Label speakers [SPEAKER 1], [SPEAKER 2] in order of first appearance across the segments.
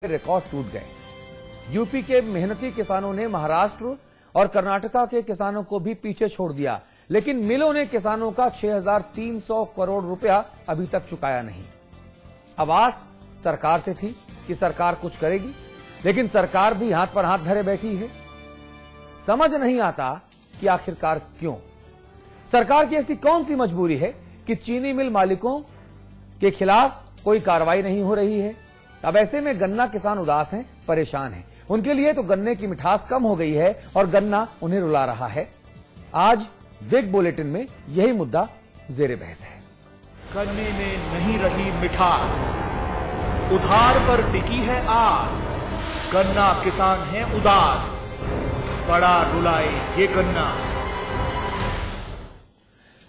[SPEAKER 1] Record टूट गए। UP के मेहनती किसानों ने महाराष्ट्र और कर्नाटका के किसानों को भी पीछे छोड़ दिया, लेकिन मिलों ने किसानों का 6,300 करोड़ रुपया अभी तक चुकाया नहीं। अब आस सरकार से थी कि सरकार कुछ करेगी, लेकिन सरकार भी हाथ पर हाथ धरे बैठी है। समझ नहीं आता कि आखिरकार क्यों सरकार की ऐसी कौन सी मजबूरी है कि चीनी मिल मालिकों के खिलाफ कोई कार्रवाई नहीं हो रही है। अब ऐसे में गन्ना किसान उदास हैं, परेशान हैं। उनके लिए तो गन्ने की मिठास कम हो गई है और गन्ना उन्हें रुला रहा है। आज बिग बुलेटिन में यही मुद्दा जेरे बहस है।
[SPEAKER 2] गन्ने में नहीं रही मिठास, उधार पर टिकी है आस। गन्ना किसान है उदास, बड़ा रुलाए ये गन्ना।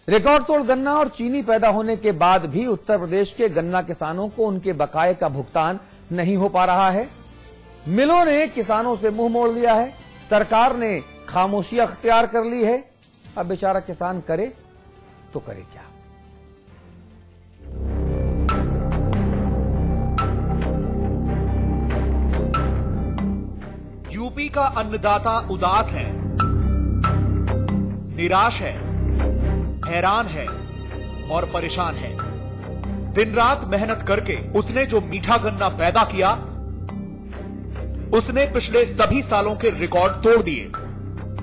[SPEAKER 1] रिकॉर्ड तोड़ गन्ना और चीनी पैदा होने के बाद भी उत्तर प्रदेश के गन्ना किसानों को उनके बकाये का भुगतान नहीं हो पा रहा है। मिलों ने किसानों से मुंह मोड़ लिया है, सरकार ने खामोशी अख्तियार कर ली है। अब बेचारा किसान करे तो करे क्या।
[SPEAKER 2] यूपी का अन्नदाता उदास है, निराश है, हैरान है और परेशान है। दिन रात मेहनत करके उसने जो मीठा गन्ना पैदा किया, उसने पिछले सभी सालों के रिकॉर्ड तोड़ दिए।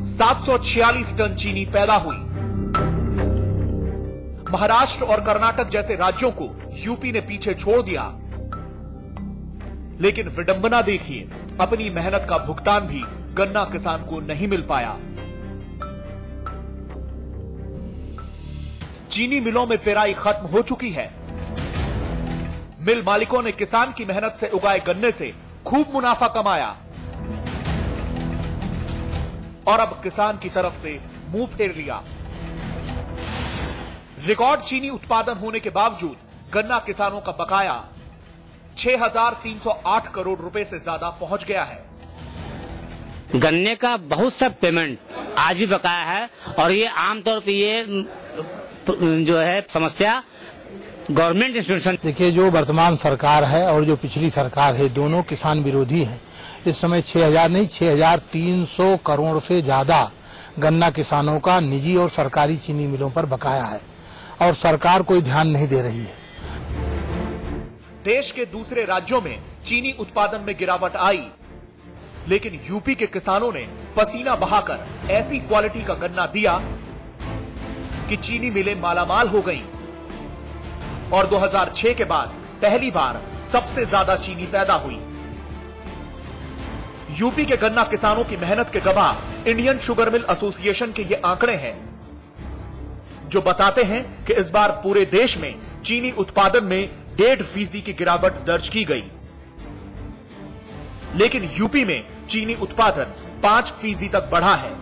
[SPEAKER 2] 746 टन चीनी पैदा हुई। महाराष्ट्र और कर्नाटक जैसे राज्यों को यूपी ने पीछे छोड़ दिया। लेकिन विडंबना देखिए, अपनी मेहनत का भुगतान भी गन्ना किसान को नहीं मिल पाया। चीनी मिलों में पेराई खत्म हो चुकी है। मिल मालिकों ने किसान की मेहनत से उगाए गन्ने से खूब मुनाफा कमाया और अब किसान की तरफ से मुंह फेर लिया। रिकॉर्ड चीनी उत्पादन होने के बावजूद गन्ना किसानों का बकाया 6,308 करोड़ रुपए से ज्यादा पहुंच गया है।
[SPEAKER 3] गन्ने का बहुत सा पेमेंट आज भी बकाया है और ये आमतौर पर ये जो है समस्या गवर्नमेंट इंस्टीट्यूशन।
[SPEAKER 4] देखिए, जो वर्तमान सरकार है और जो पिछली सरकार है, दोनों किसान विरोधी हैं। इस समय 6,000 नहीं 6,300 करोड़ से ज्यादा गन्ना किसानों का निजी और सरकारी चीनी मिलों पर बकाया है और सरकार कोई ध्यान नहीं दे रही है।
[SPEAKER 2] देश के दूसरे राज्यों में चीनी उत्पादन में गिरावट आई, लेकिन यूपी के किसानों ने पसीना बहाकर ऐसी क्वालिटी का गन्ना दिया कि चीनी मिलें मालामाल हो गईं और 2006 के बाद पहली बार सबसे ज्यादा चीनी पैदा हुई। यूपी के गन्ना किसानों की मेहनत के गवाह इंडियन शुगर मिल एसोसिएशन के ये आंकड़े हैं, जो बताते हैं कि इस बार पूरे देश में चीनी उत्पादन में 1.5% की गिरावट दर्ज की गई, लेकिन यूपी में चीनी उत्पादन 5% तक बढ़ा है।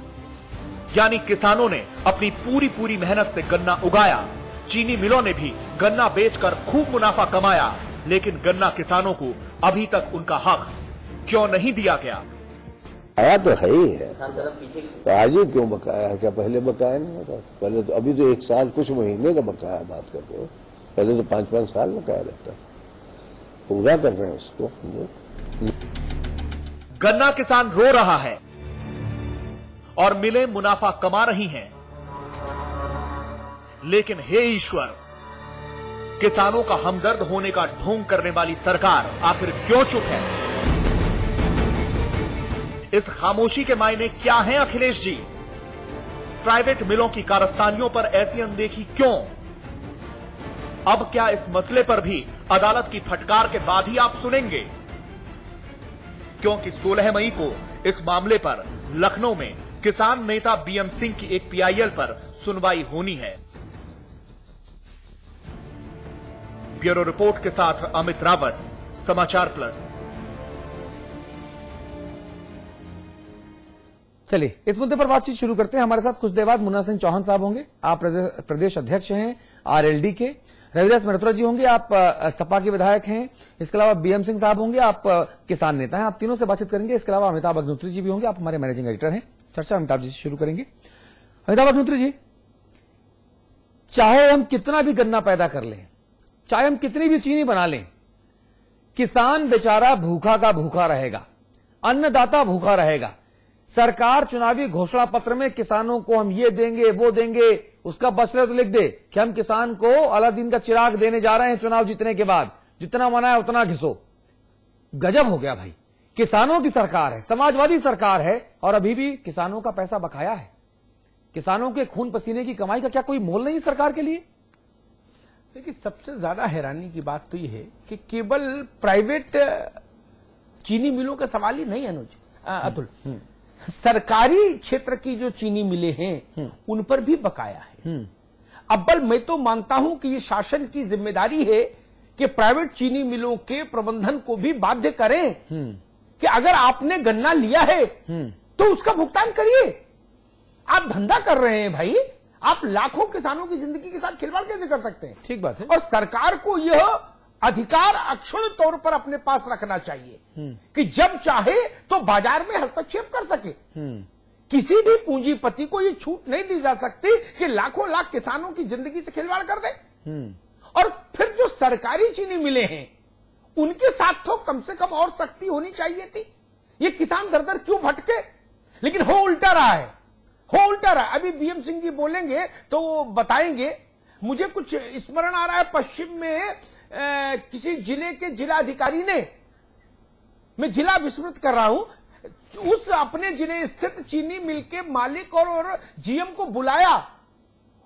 [SPEAKER 2] यानी किसानों ने अपनी पूरी मेहनत से गन्ना उगाया, चीनी मिलों ने भी गन्ना बेचकर खूब मुनाफा कमाया, लेकिन गन्ना किसानों को अभी तक उनका हक क्यों नहीं दिया गया?
[SPEAKER 5] आया तो है ही है, तो आज ही क्यों बकाया है? क्या पहले बकाया नहीं होता? पहले तो अभी तो 1 साल कुछ महीने का बकाया बात करते हो, पहले तो 5-5 साल बकाया रहता। पूरा कर रहे हैं उसको।
[SPEAKER 2] गन्ना किसान रो रहा है और मिलें मुनाफा कमा रही हैं, लेकिन हे ईश्वर, किसानों का हमदर्द होने का ढोंग करने वाली सरकार आखिर क्यों चुप है? इस खामोशी के मायने क्या हैं अखिलेश जी? प्राइवेट मिलों की कारस्तानियों पर ऐसी अनदेखी क्यों? अब क्या इस मसले पर भी अदालत की फटकार के बाद ही आप सुनेंगे? क्योंकि 16 मई को इस मामले पर लखनऊ में किसान नेता बीएम सिंह की एक पीआईएल पर सुनवाई होनी है। ब्यूरो रिपोर्ट के साथ अमित रावत, समाचार प्लस।
[SPEAKER 1] चलिए इस मुद्दे पर बातचीत शुरू करते हैं। हमारे साथ कुछ देर बाद मुन्ना सिंह चौहान साहब होंगे, आप प्रदेश अध्यक्ष हैं आरएलडी के। रविदास मल्होत्रा जी होंगे, आप सपा के विधायक हैं। इसके अलावा बीएम सिंह साहब होंगे, आप किसान नेता हैं। आप तीनों से बातचीत करेंगे। इसके अलावा अमिताभ अग्निहोत्री जी भी होंगे, आप हमारे मैनेजिंग एडिटर हैं। चर्चा अमिताभ जी से शुरू करेंगे। अमिताभ अग्निहोत्री जी, चाहे हम कितना भी गन्ना पैदा कर लें, चाहे हम कितनी भी चीनी बना लें, किसान बेचारा भूखा का भूखा रहेगा, अन्नदाता भूखा रहेगा। सरकार चुनावी घोषणा पत्र में किसानों को हम ये देंगे वो देंगे, उसका बसरे तो लिख दे कि हम किसान को अलादीन का चिराग देने जा रहे हैं चुनाव जीतने के बाद, जितना मना है उतना घिसो। गजब हो गया भाई। किसानों की सरकार है, समाजवादी सरकार है, और अभी भी किसानों का पैसा बकाया है। किसानों के खून पसीने की कमाई का क्या कोई मोल नहीं सरकार के लिए?
[SPEAKER 6] देखिए, सबसे ज्यादा हैरानी की बात तो यह है कि केवल प्राइवेट चीनी मिलों का सवाल ही नहीं अनुज, अतुल, सरकारी क्षेत्र की जो चीनी मिलें हैं उन पर भी बकाया है। अव्वल मैं तो मानता हूं कि ये शासन की जिम्मेदारी है कि प्राइवेट चीनी मिलों के प्रबंधन को भी बाध्य करें कि अगर आपने गन्ना लिया है तो उसका भुगतान करिए। आप धंधा कर रहे हैं भाई, आप लाखों किसानों की जिंदगी के साथ खिलवाड़ कैसे कर सकते हैं?
[SPEAKER 1] ठीक बात है।
[SPEAKER 6] और सरकार को यह अधिकार अक्षुण्ण तौर पर अपने पास रखना चाहिए कि जब चाहे तो बाजार में हस्तक्षेप कर सके। किसी भी पूंजीपति को यह छूट नहीं दी जा सकती कि लाखों लाख किसानों की जिंदगी से खिलवाड़ कर दे। और फिर जो सरकारी चीनी मिले हैं उनके साथ तो कम से कम और सख्ती होनी चाहिए थी। ये किसान दर दर क्यों भटके? लेकिन हो उल्टा रहा है, हो उल्टा रहा है। अभी बीएम सिंह जी बोलेंगे तो वो बताएंगे। मुझे कुछ स्मरण आ रहा है, पश्चिम में किसी जिले के जिलाधिकारी ने, मैं जिला विस्मृत कर रहा हूं, उस अपने जिले स्थित चीनी मिल के मालिक और जीएम को बुलाया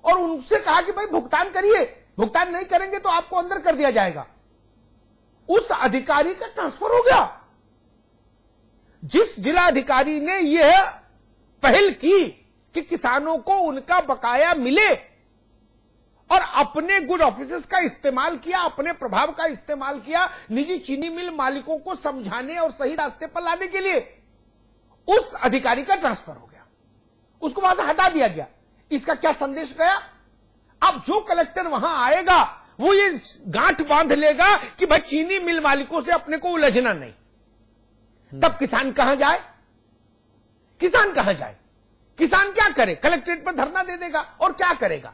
[SPEAKER 6] और उनसे कहा कि भाई भुगतान करिए, भुगतान नहीं करेंगे तो आपको अंदर कर दिया जाएगा। उस अधिकारी का ट्रांसफर हो गया। जिस जिलाधिकारी ने यह पहल की कि किसानों को उनका बकाया मिले और अपने गुड ऑफिसेस का इस्तेमाल किया, अपने प्रभाव का इस्तेमाल किया निजी चीनी मिल मालिकों को समझाने और सही रास्ते पर लाने के लिए, उस अधिकारी का ट्रांसफर हो गया, उसको वहां से हटा दिया गया। इसका क्या संदेश गया? अब जो कलेक्टर वहां आएगा वो ये गांठ बांध लेगा कि भाई चीनी मिल मालिकों से अपने को उलझना नहीं। तब किसान कहां जाए? किसान कहां जाए? किसान क्या करे? कलेक्ट्रेट पर धरना दे देगा और क्या करेगा?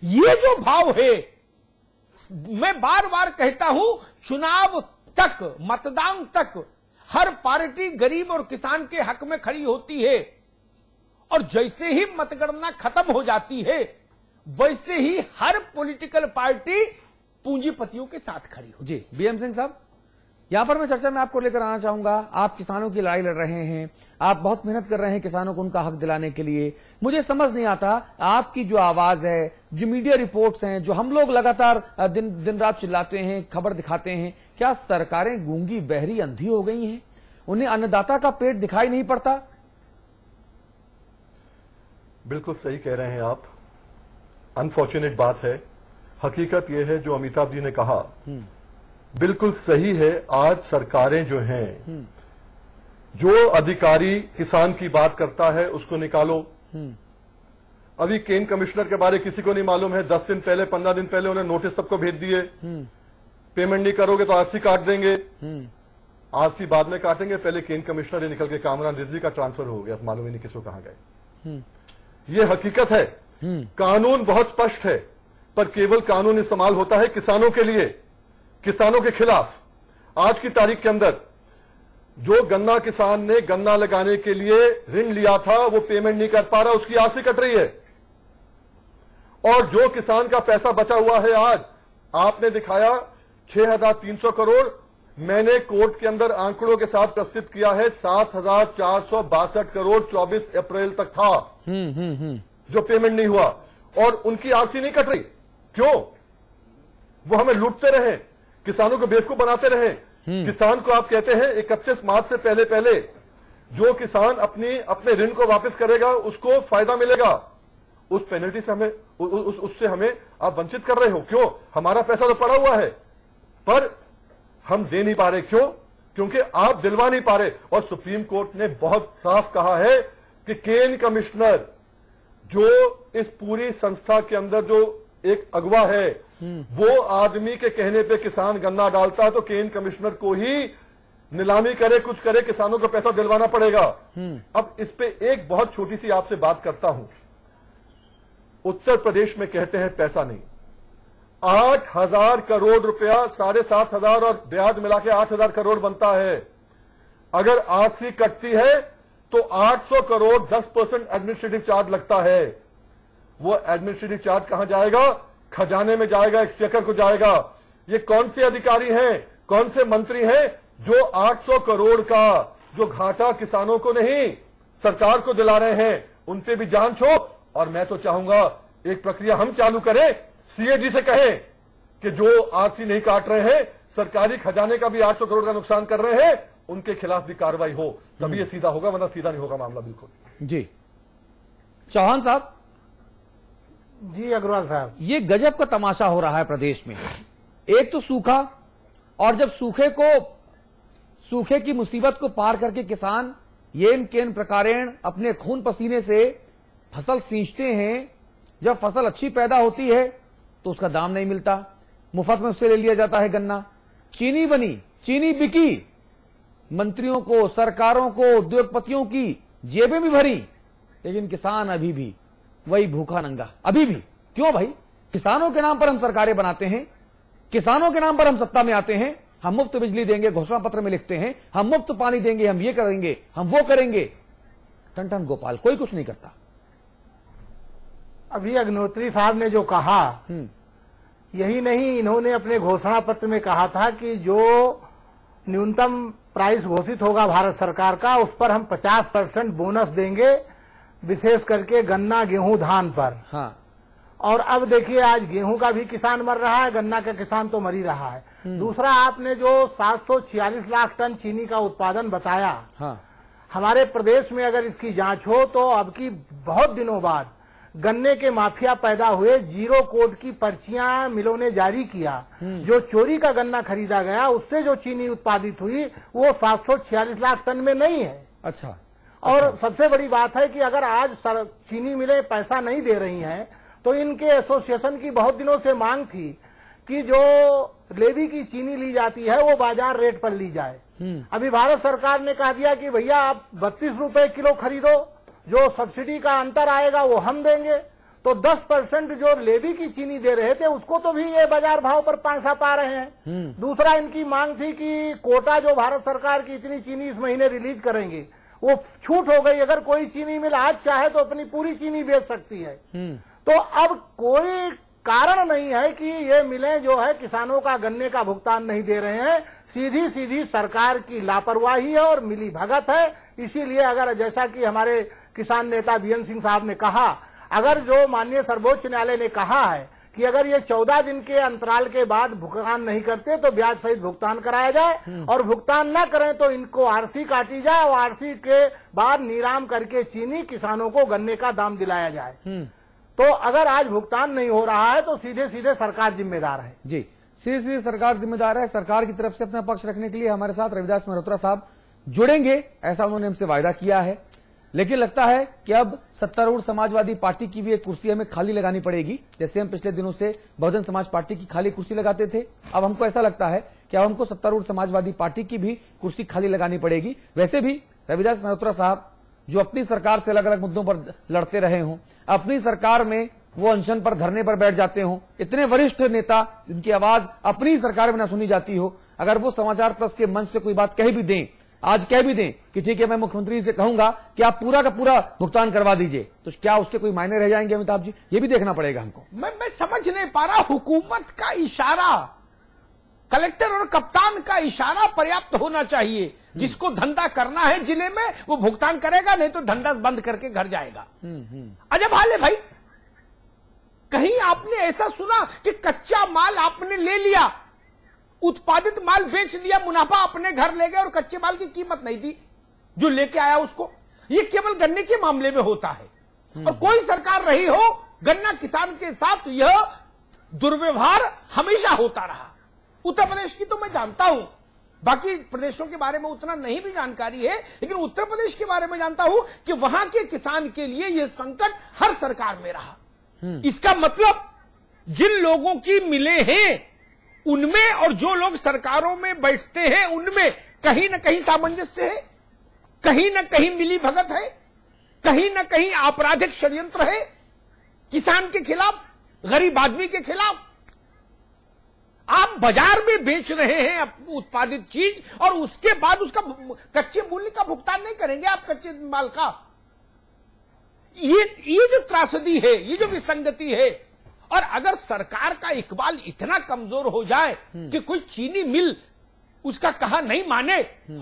[SPEAKER 6] ये जो भाव है, मैं बार बार कहता हूं, चुनाव तक, मतदान तक हर पार्टी गरीब और किसान के हक में खड़ी होती है, और जैसे ही मतगणना खत्म हो जाती है वैसे ही हर पॉलिटिकल पार्टी पूंजीपतियों के साथ खड़ी हो।
[SPEAKER 1] जी बीएम सिंह साहब, यहां पर मैं चर्चा में आपको लेकर आना चाहूंगा। आप किसानों की लड़ाई लड़ रहे हैं, आप बहुत मेहनत कर रहे हैं किसानों को उनका हक दिलाने के लिए। मुझे समझ नहीं आता, आपकी जो आवाज है, जो मीडिया रिपोर्ट्स हैं, जो हम लोग लगातार दिन रात चिल्लाते हैं, खबर दिखाते हैं, क्या सरकारें गूंगी बहरी अंधी हो गई हैं? उन्हें अन्नदाता का पेट दिखाई नहीं पड़ता?
[SPEAKER 7] बिल्कुल सही कह रहे हैं आप। अनफॉर्चुनेट बात है। हकीकत यह है जो अमिताभ जी ने कहा, बिल्कुल सही है। आज सरकारें जो हैं, जो अधिकारी किसान की बात करता है उसको निकालो। अभी केन कमिश्नर के बारे किसी को नहीं मालूम है, 10 दिन पहले 15 दिन पहले उन्हें नोटिस सबको भेज दिए, पेमेंट नहीं करोगे तो आरसी काट देंगे। आरसी बाद में काटेंगे, पहले केन कमिश्नर ही निकल के कामरान रिजवी का ट्रांसफर हो गया, मालूम ही नहीं किसको कहां गए। ये हकीकत है। कानून बहुत स्पष्ट है, पर केवल कानून इस्तेमाल होता है किसानों के लिए, किसानों के खिलाफ। आज की तारीख के अंदर जो गन्ना किसान ने गन्ना लगाने के लिए ऋण लिया था वो पेमेंट नहीं कर पा रहा, उसकी आरसी कट रही है। और जो किसान का पैसा बचा हुआ है, आज आपने दिखाया 6,300 करोड़, मैंने कोर्ट के अंदर आंकड़ों के साथ प्रस्तुत किया है 7,462 करोड़ 24 अप्रैल तक था जो पेमेंट नहीं हुआ, और उनकी आरसी नहीं कट रही। क्यों? वो हमें लूटते रहे, किसानों को बेवकूफ बनाते रहे। किसान को आप कहते हैं 31 मार्च से पहले पहले जो किसान अपने ऋण को वापस करेगा उसको फायदा मिलेगा, उस पेनल्टी से हमें उससे हमें आप वंचित कर रहे हो। क्यों? हमारा पैसा तो पड़ा हुआ है पर हम दे नहीं पा रहे। क्यों? क्योंकि आप दिलवा नहीं पा रहे। और सुप्रीम कोर्ट ने बहुत साफ कहा है कि केन कमिश्नर जो इस पूरी संस्था के अंदर जो एक अगवा है, वो आदमी के कहने पे किसान गन्ना डालता है तो केन कमिश्नर को ही नीलामी करे, कुछ करे, किसानों को पैसा दिलवाना पड़ेगा। अब इस पे एक बहुत छोटी सी आपसे बात करता हूं। उत्तर प्रदेश में कहते हैं पैसा नहीं। 8,000 करोड़ रुपया, 7,500 और ब्याज मिला के 8,000 करोड़ बनता है। अगर आरसी कटती है तो 800 करोड़ 10% एडमिनिस्ट्रेटिव चार्ज लगता है। वो एडमिनिस्ट्रेटिव चार्ज कहां जाएगा? खजाने में जाएगा, एक्सचेकर को जाएगा। ये कौन से अधिकारी हैं, कौन से मंत्री हैं जो 800 करोड़ का जो घाटा किसानों को नहीं सरकार को दिला रहे हैं? उन पे भी जांच हो। और मैं तो चाहूंगा एक प्रक्रिया हम चालू करें, सीएजी से कहें कि जो आरसी नहीं काट रहे हैं, सरकारी खजाने का भी 800 करोड़ का नुकसान कर रहे हैं, उनके खिलाफ भी कार्रवाई हो, तभी ये सीधा होगा, वरना सीधा नहीं होगा मामला। बिल्कुल
[SPEAKER 1] जी। चौहान साहब।
[SPEAKER 4] जी अग्रवाल साहब,
[SPEAKER 1] ये गजब का तमाशा हो रहा है प्रदेश में। एक तो सूखा, और जब सूखे की मुसीबत को पार करके किसान येन केन प्रकारेण अपने खून पसीने से फसल सींचते हैं, जब फसल अच्छी पैदा होती है तो उसका दाम नहीं मिलता, मुफ्त में उससे ले लिया जाता है गन्ना। चीनी बनी, चीनी बिकी, मंत्रियों को, सरकारों को, उद्योगपतियों की जेबें भी भरी, लेकिन किसान अभी भी वही भूखा नंगा। अभी भी क्यों भाई? किसानों के नाम पर हम सरकारें बनाते हैं, किसानों के नाम पर हम सत्ता में आते हैं, हम मुफ्त बिजली देंगे, घोषणा पत्र में लिखते हैं, हम मुफ्त पानी देंगे, हम ये करेंगे, हम वो करेंगे, टन गोपाल कोई कुछ नहीं करता।
[SPEAKER 4] अभी अग्निहोत्री साहब ने जो कहा, यही नहीं, इन्होंने अपने घोषणा पत्र में कहा था कि जो न्यूनतम प्राइस घोषित होगा भारत सरकार का, उस पर हम 50% बोनस देंगे, विशेष करके गन्ना, गेहूं, धान पर।
[SPEAKER 1] हाँ।
[SPEAKER 4] और अब देखिए आज गेहूं का भी किसान मर रहा है, गन्ना का किसान तो मर ही रहा है। दूसरा, आपने जो 746 लाख टन चीनी का उत्पादन बताया,
[SPEAKER 1] हाँ।
[SPEAKER 4] हमारे प्रदेश में अगर इसकी जांच हो तो अब की बहुत दिनों बाद गन्ने के माफिया पैदा हुए, जीरो कोड की पर्चियां मिलों ने जारी किया। जो चोरी का गन्ना खरीदा गया, उससे जो चीनी उत्पादित हुई वो 746 लाख टन में नहीं है।
[SPEAKER 1] अच्छा।
[SPEAKER 4] और सबसे बड़ी बात है कि अगर आज चीनी मिलें पैसा नहीं दे रही हैं, तो इनके एसोसिएशन की बहुत दिनों से मांग थी कि जो लेवी की चीनी ली जाती है वो बाजार रेट पर ली जाए। अभी भारत सरकार ने कह दिया कि भैया आप 32 रुपए किलो खरीदो, जो सब्सिडी का अंतर आएगा वो हम देंगे। तो 10% जो लेवी की चीनी दे रहे थे उसको तो भी ये बाजार भाव पर पैसा पा रहे हैं। दूसरा, इनकी मांग थी कि कोटा जो भारत सरकार की इतनी चीनी इस महीने रिलीज करेंगे, वो छूट हो गई। अगर कोई चीनी मिल आज चाहे तो अपनी पूरी चीनी बेच सकती है। तो अब कोई कारण नहीं है कि ये मिलें जो है किसानों का गन्ने का भुगतान नहीं दे रहे हैं। सीधी सीधी सरकार की लापरवाही है और मिली भगत है। इसीलिए अगर जैसा कि हमारे किसान नेता बीएन सिंह साहब ने कहा, अगर जो माननीय सर्वोच्च न्यायालय ने कहा है कि अगर ये 14 दिन के अंतराल के बाद भुगतान नहीं करते तो ब्याज सहित भुगतान कराया जाए, और भुगतान न करें तो इनको आरसी काटी जाए और आरसी के बाद नीलाम करके चीनी किसानों को गन्ने का दाम दिलाया जाए। तो अगर आज भुगतान नहीं हो रहा है तो सीधे सीधे सरकार जिम्मेदार है।
[SPEAKER 1] जी, सीधे सीधे सरकार जिम्मेदार है। सरकार की तरफ से अपना पक्ष रखने के लिए हमारे साथ रविदास मल्होत्रा साहब जुड़ेंगे, ऐसा उन्होंने हमसे वायदा किया है। लेकिन लगता है कि अब सत्तारूढ़ समाजवादी पार्टी की भी एक कुर्सी हमें खाली लगानी पड़ेगी, जैसे हम पिछले दिनों से बहुजन समाज पार्टी की खाली कुर्सी लगाते थे। अब हमको ऐसा लगता है कि अब हमको सत्तारूढ़ समाजवादी पार्टी की भी कुर्सी खाली लगानी पड़ेगी। वैसे भी रविदास मल्होत्रा साहब जो अपनी सरकार से अलग अलग मुद्दों पर लड़ते रहे हों, अपनी सरकार में वो अनशन पर, धरने पर बैठ जाते हों, इतने वरिष्ठ नेता जिनकी आवाज अपनी सरकार में न सुनी जाती हो, अगर वो समाचार प्लस के मंच से कोई बात कह भी दें, आज कह भी दें कि ठीक है मैं मुख्यमंत्री से कहूंगा कि आप पूरा का पूरा भुगतान करवा दीजिए, तो क्या उसके कोई मायने रह जाएंगे अमिताभ जी? ये भी देखना पड़ेगा हमको।
[SPEAKER 6] मैं समझ नहीं पा रहा, हुकूमत का इशारा, कलेक्टर और कप्तान का इशारा पर्याप्त होना चाहिए। जिसको धंधा करना है जिले में वो भुगतान करेगा, नहीं तो धंधा बंद करके घर जाएगा। अजब हाल है भाई। कहीं आपने ऐसा सुना कि कच्चा माल आपने ले लिया, उत्पादित माल बेच लिया, मुनाफा अपने घर ले गए और कच्चे माल की कीमत नहीं दी जो लेके आया उसको? ये केवल गन्ने के मामले में होता है। और कोई सरकार रही हो, गन्ना किसान के साथ यह दुर्व्यवहार हमेशा होता रहा। उत्तर प्रदेश की तो मैं जानता हूं, बाकी प्रदेशों के बारे में उतना नहीं भी जानकारी है, लेकिन उत्तर प्रदेश के बारे में जानता हूं कि वहां के किसान के लिए यह संकट हर सरकार में रहा। इसका मतलब जिन लोगों की मिले हैं उनमें और जो लोग सरकारों में बैठते हैं उनमें कहीं न कहीं सामंजस्य है, कहीं न कहीं मिली भगत है, कहीं न कहीं आपराधिक षड्यंत्र है किसान के खिलाफ, गरीब आदमी के खिलाफ। आप बाजार में बेच रहे हैं उत्पादित चीज और उसके बाद उसका कच्चे मूल्य का भुगतान नहीं करेंगे आप कच्चे माल का। ये जो त्रासदी है, ये जो विसंगति है, और अगर सरकार का इकबाल इतना कमजोर हो जाए कि कोई चीनी मिल उसका कहा नहीं माने